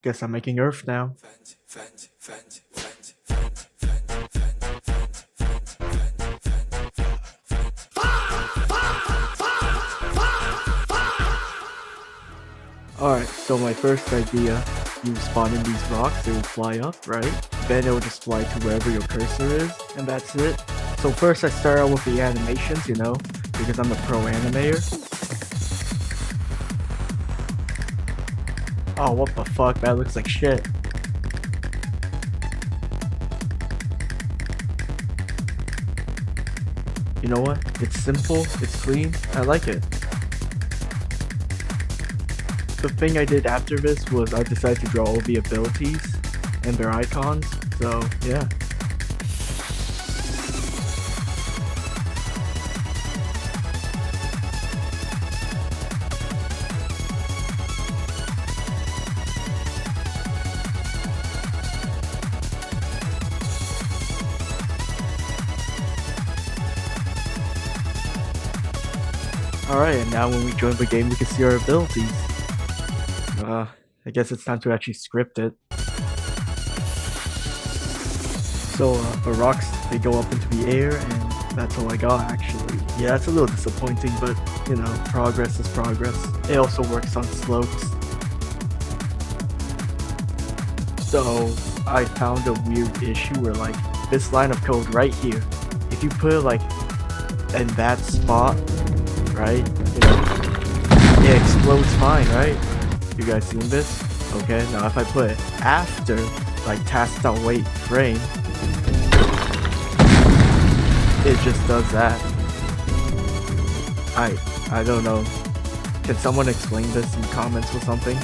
Guess I'm making Earth now. Alright, so my first idea, you spawn in these rocks, they will fly up, right? Then it will just fly to wherever your cursor is, and that's it. So first I start out with the animations, you know, because I'm a pro animator. Oh, what the fuck, that looks like shit. You know what? It's simple, it's clean, I like it. The thing I did after this was I decided to draw all the abilities and their icons, so yeah. Alright, and now when we join the game we can see our abilities. I guess it's time to actually script it. So the rocks, they go up into the air, and that's all I got actually. Yeah, it's a little disappointing, but you know, progress is progress. It also works on slopes. So I found a weird issue where like this line of code right here, if you put it like in that spot, right, you know, it explodes fine, right? You guys seen this? Okay, now if I put it after like task.wait frame, it just does that. I don't know. Can someone explain this in comments or something?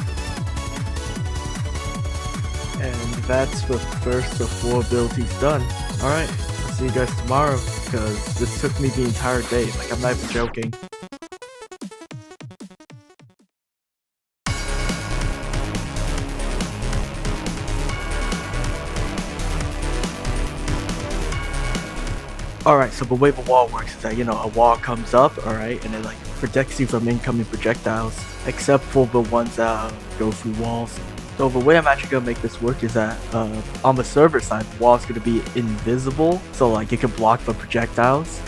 And that's the first of 4 abilities done. Alright, I'll see you guys tomorrow, because this took me the entire day, like I'm not even joking. Alright, so the way the wall works is that, you know, a wall comes up, alright, and it like protects you from incoming projectiles, except for the ones that go through walls. So the way I'm actually gonna make this work is that on the server side, the wall is gonna be invisible, so like it can block the projectiles,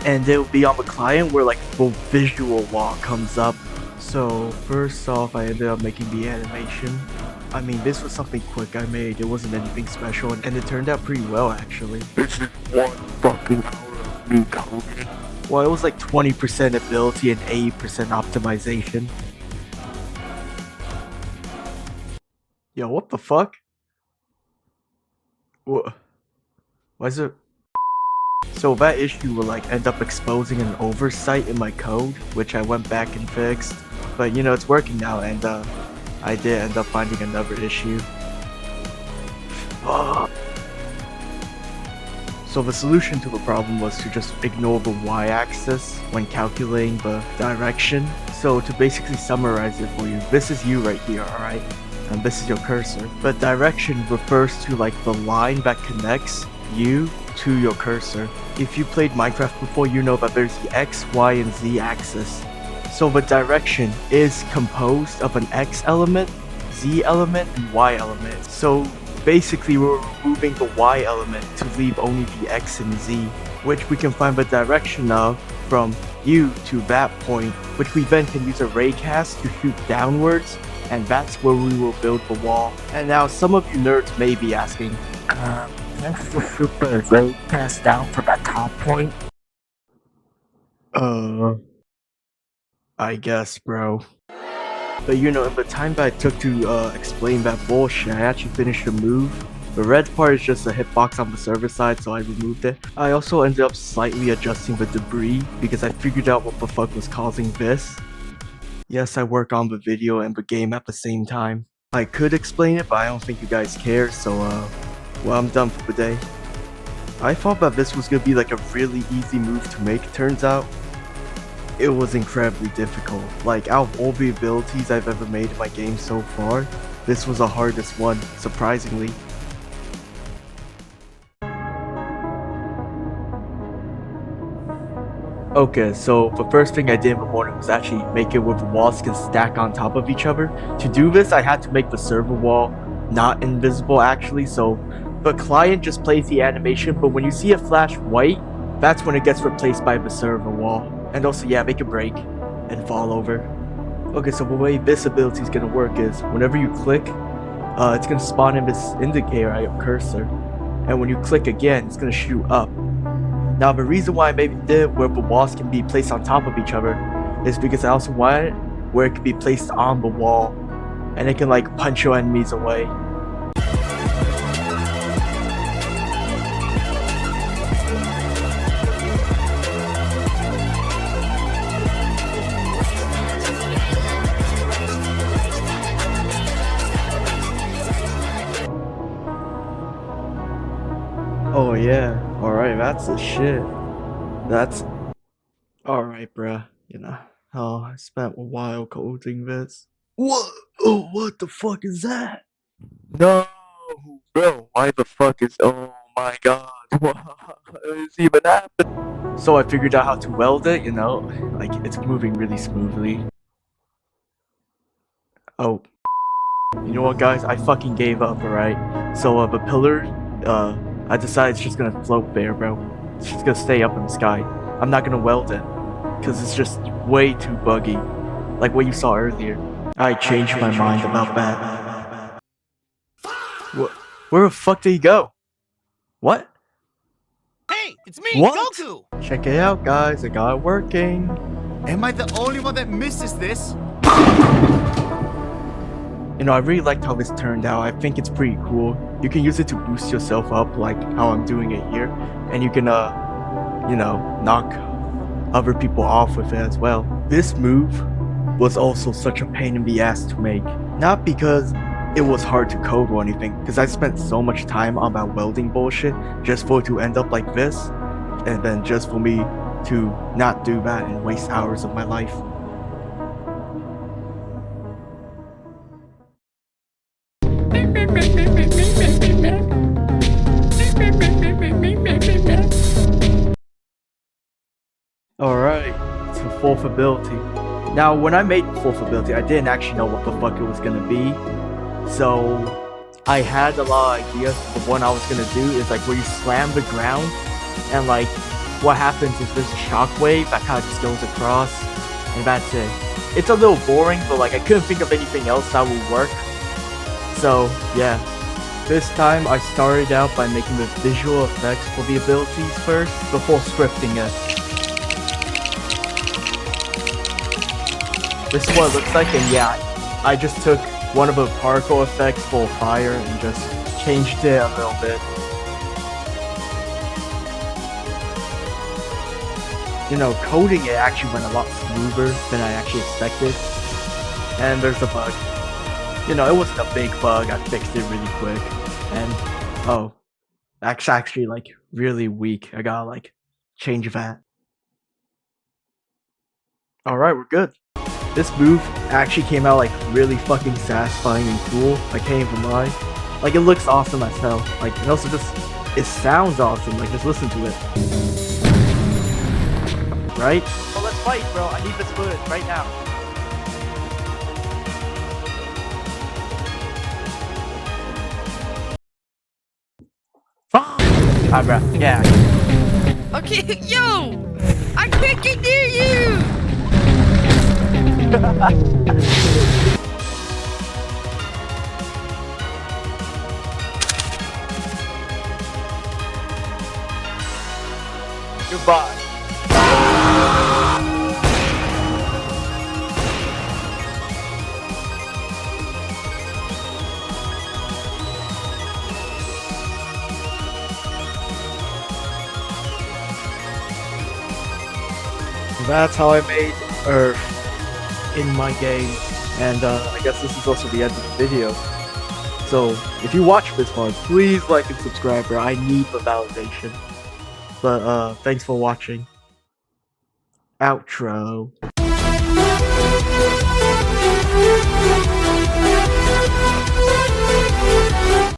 and it'll be on the client where like the visual wall comes up. So first off, I ended up making the animation. I mean, this was something quick I made, it wasn't anything special, and it turned out pretty well actually. This is one fucking hour of me coding. Well, it was like 20% ability and 80% optimization. Yo, what the fuck? Why is it? So that issue will like end up exposing an oversight in my code, which I went back and fixed. But you know, it's working now, and I did end up finding another issue. So the solution to the problem was to just ignore the y-axis when calculating the direction. So to basically summarize it for you, this is you right here, alright? And this is your cursor. But direction refers to like the line that connects you to your cursor. If you played Minecraft before, you know that there's the X, Y, and Z axis. So the direction is composed of an X element, Z element, and Y element. So basically we're removing the Y element to leave only the X and Z, which we can find the direction of from you to that point, which we then can use a raycast to shoot downwards, and that's where we will build the wall. And now some of you nerds may be asking, Let's just shoot the raycast down from that top point. I guess, bro. But you know, in the time that I took to explain that bullshit, I actually finished the move. The red part is just a hitbox on the server side, so I removed it. I also ended up slightly adjusting the debris because I figured out what the fuck was causing this. Yes, I work on the video and the game at the same time. I could explain it, but I don't think you guys care, so well, I'm done for the day. I thought that this was gonna be like a really easy move to make. Turns out, it was incredibly difficult. Like, out of all the abilities I've ever made in my game so far, this was the hardest one, surprisingly. Okay, so the first thing I did in the morning was actually make it where the walls can stack on top of each other. To do this, I had to make the server wall not invisible actually, so the client just plays the animation, but when you see it flash white, that's when it gets replaced by the server wall. And also, yeah, make a break and fall over. Okay, so the way this ability is gonna work is whenever you click, it's gonna spawn in this indicator at your cursor, and when you click again, it's gonna shoot up. Now, the reason why I maybe did where the walls can be placed on top of each other is because I also wanted where it can be placed on the wall, and it can like punch your enemies away. Oh yeah, alright, that's the shit. That's alright, bruh. You know, oh, I spent a while coding this. What? Oh, what the fuck is that? No, bro, why the fuck is, oh my god, what is even happening? So I figured out how to weld it, you know, like it's moving really smoothly. Oh, you know what, guys? I fucking gave up, alright? So, the pillar, I decided it's just gonna float there, bro. It's just gonna stay up in the sky. I'm not gonna weld it, because it's just way too buggy. Like what you saw earlier. I changed my mind about that. Where the fuck did he go? What? Hey, it's me, What? Goku! Check it out, guys. I got it working. Am I the only one that misses this? You know, I really liked how this turned out. I think it's pretty cool. You can use it to boost yourself up, like how I'm doing it here. And you can, you know, knock other people off with it as well. This move was also such a pain in the ass to make. Not because it was hard to code or anything, because I spent so much time on that welding bullshit just for it to end up like this, and then just for me to not do that and waste hours of my life. Alright, it's the fourth ability. Now, when I made the fourth ability, I didn't actually know what the fuck it was gonna be. So, I had a lot of ideas. The one I was gonna do is like where you slam the ground, and like, what happens is this shockwave that kind of just goes across, and that's it. It's a little boring, but like, I couldn't think of anything else that would work. So, yeah. This time, I started out by making the visual effects for the abilities first, before scripting it. This is what it looks like, and yeah, I just took one of the particle effects for fire and just changed it a little bit. You know, coding it actually went a lot smoother than I actually expected. And there's a bug. You know, it wasn't a big bug, I fixed it really quick. And, oh, that's actually like really weak. I gotta like change that. Alright, we're good. This move actually came out like really fucking satisfying and cool. I can't even lie. Like it looks awesome as hell. Like and also just it sounds awesome. Like just listen to it. Right? Well, let's fight, bro. I need this footage right now. Hi, bro. Yeah. Okay, yo! I can't get near you! Goodbye. That's how I made Earth in my game, and I guess this is also the end of the video. So if you watch this far, please like and subscribe, bro. I need the validation. But thanks for watching. Outro.